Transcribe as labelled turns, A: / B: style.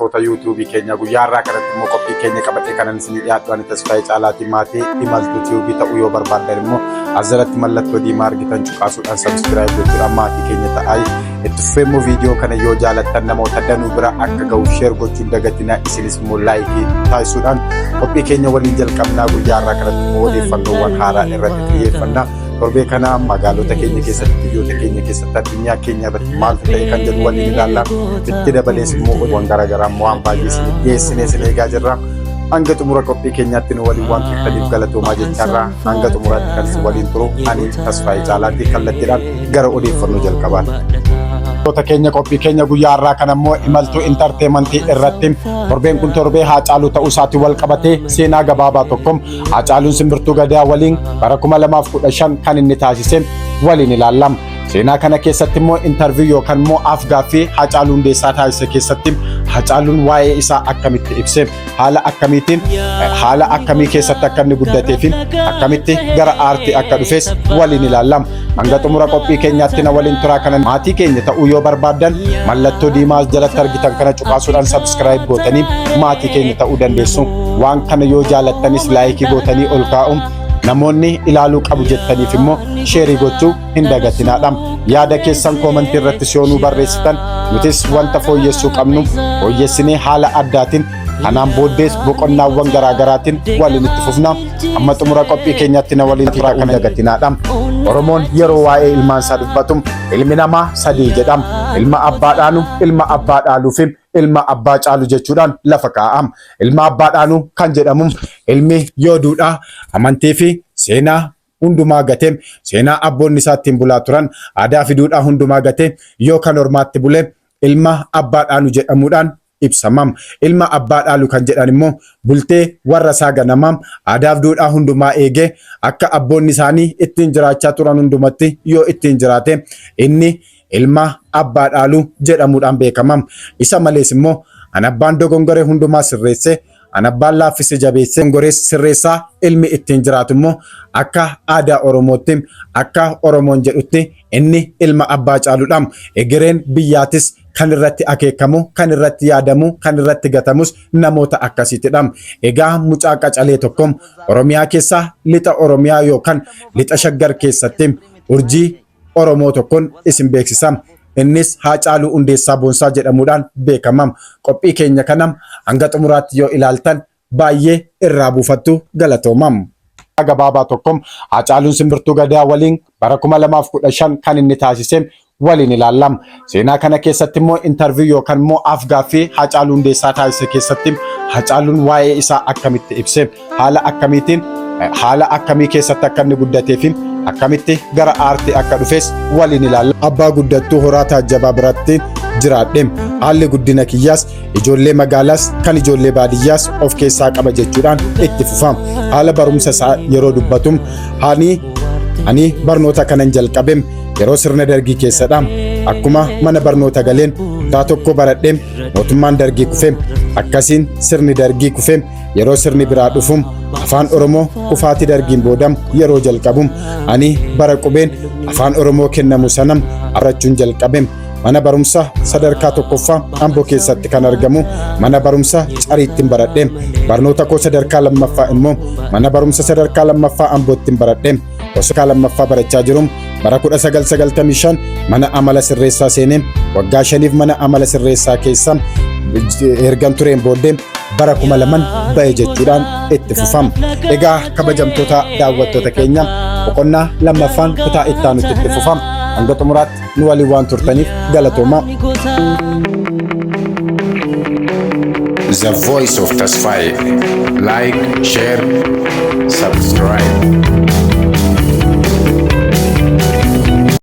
A: hordoftoota YouTube keenya guyyaa irraa kanatti immoo qophii keenya qabatee kanan isin dhiyaadhu ani Tasfaayee Caalaatii maatii imaltuu TV ta'uu yoo barbaaddan immoo asirratti mallattoo diimaa argitan cuqaasuudhaan subscribe gochuudhaan maatii keenya ta'aa itti fufeemmoo viidiyoo kana yoo jaalattan namoota danuu bira akka ga'u share gochuun dagatinaa isinis immoo laayikii taasisuudhaan qophii keenya waliin jalqabnaa guyyaa irraa kanatti immoo odeeffannoowwan haaraa irratti xiyyeeffannaa torbee kana magaalota keenya keessatti biyyoota keenya keessatti addunyaa keenya irratti maaltu ta'e kan jedhu waliin ilaallaa itti dabalees immoo oduuwwan garaagaraa immoo waan baay'ee isin dhiyeessinee isin eegaa jirra. Hanga xumura qophii keenyaatti nu waliin waan turtaniif galatoomaa jecharraa hanga xumuraatti kan isin waliin turu ani Tasfaayee Caalaatii kallattiidhaan gara odeeffannoo jalqabaati. Toota keenya qophii keenya guyyaa irraa kan ammoo imaltuu intarteementii irratti torbeen kun torbee Haacaaluu ta'uu isaatiin wal qabatee seenaa gabaabaa tokkoon Haacaaluun Simbirtuu Gadaa waliin bara 2015 kan inni taasise waliin ilaallama. Seenaa kana keessatti immoo interview yookaan immoo af-gaaffii Haacaaluu Hundeessaa taasise keessatti Haacaaluun waa'ee isaa akkamitti ibse haala akkamii keessatti akka inni guddatee fi akkamitti gara aartii akka dhufes waliin ilaallama. Hanga xumura qophii keenyaatti na waliin turaa kana maatii keenya ta'uu yoo barbaaddan mallattoo diimaa jalatti argitan kana cuqaasuudhaan subscribe gootanii maatii keenya ta'uu dandeessu. Waan kana yoo jaalattanis laayikii gootanii ol kaa'u. Namoonni ilaaluu qabu jettaniif immoo sheerii gochuu hin dagatinaadha. Yaada keessan koomentii irratti siyoonuu barreessitan nutis wanta fooyyessuu qabnu fooyyessinee haala addaatiin kanaan booddees boqonnaawwan garaagaraatiin waliin itti fufna. Amma xumura qophii keenyaatti na waliin turaa kan dagatinaadha. Oromoon yeroo waa'ee ilmaansaa dubbatu ilmi namaa sadii jedhama. Ilma abbaa dhaanu, ilma abbaa dhaaluu fi ilma abbaa caalu jechuudhaan lafa kaa'ama. Ilma abbaa dhaanu kan jedhamu ilmi yoo duudhaa amantii fi seenaa hundumaa gatee seenaa abboonni isaa ittiin bulaa turan aadaa fi duudhaa hundumaa gatee yoo kan ormaatti bulee ilma abbaa dhaanu jedhamuudhaan ibsamam. Ilma abbaa dhaalu kan jedhan immoo bultee warra isaa ganamam aadaa fi duudhaa hundumaa eegee akka abboonni isaanii ittiin jiraachaa turan hundumatti yoo ittiin jiraate inni ilma abbaa dhaalu jedhamuudhaan beekamam. Isa malees immoo an abbaan dogongoree hundumaa sirreessee an abbaan laaffise jabeessee dogongoree sirreessaa ilmi ittiin jiraatu immoo akka aadaa Oromootti akka Oromoon jedhutti inni ilma abbaa caaluudhaan egereen biyyaatis kan irratti akeekamu kan irratti yaadamu kan irratti gatamus namoota akkasiitidha. Egaa mucaa qacalee tokko Oromiyaa keessaa lixa Oromiyaa yookaan lixa Shaggar keessatti urjii Oromoo tokkoon isin beeksisa. Innis Haacaaluu Hundeessaa Boonsaa jedhamuudhaan beekamam. Qophii keenya kanam hanga xumuraatti yoo ilaaltan baay'ee irraa buufattu galatoomam. Gabaabaa tokkoon Haacaaluun Simbirtuu Gadaa waliin bara 2015 kan inni taasise waliin ilaallama. Seenaa kana keessatti immoo interview yookaan immoo af-gaaffii Haacaaluu Hundeessaa taasise keessatti Haacaaluun waa'ee isaa akkamitti ibse haala akkamii keessatti akka inni guddatee fi akkamitti gara aartii akka dhufes waliin ilaalla. Abbaa guddattuu horaa taajjabaa biratti jiraadhe haalli guddina kiyyaas ijoollee magaalaas kan ijoollee baadiyyaas of keessaa qaba jechuudhaan itti fufama. Haala barumsa isaa yeroo dubbatu ani barnoota kanan jalqabe yeroo sirna dargii keessadha. Akkuma mana barnoota galeen kutaa tokko baradhe mootummaan dargii kufe akkasiin sirni dargii kufe yeroo sirni biraa dhufu afaan Oromoo kufaatii dargiin boodam yeroo jalqabu ani bara qubeen afaan Oromoo kennamu sanam barachuun jalqabe. Mana barumsa sadarkaa tokkoffaa Amboo keessatti kan argamu mana barumsa Cariittiin baradhe. Barnoota koo sadarkaa lammaffaa immoo mana barumsa sadarkaa lammaffaa Amboottiin baradhe. Sadarkaa lammaffaa barachaa jiru bara 1995 mana amala sirreessaa seenee waggaa 5 mana amala sirreessaa keessa ergan tureen booddee bara 2000 ba'e jechuudhaan itti fufama. Egaa kabajamtoota daawwattoota keenya boqonnaa lammaffaan kutaa itti aanutti itti fufama. Hanga xumuraatti nu waliin waan turtaniif galatoomaa. The Voice of Tasfaayee. Like, share, subscribe.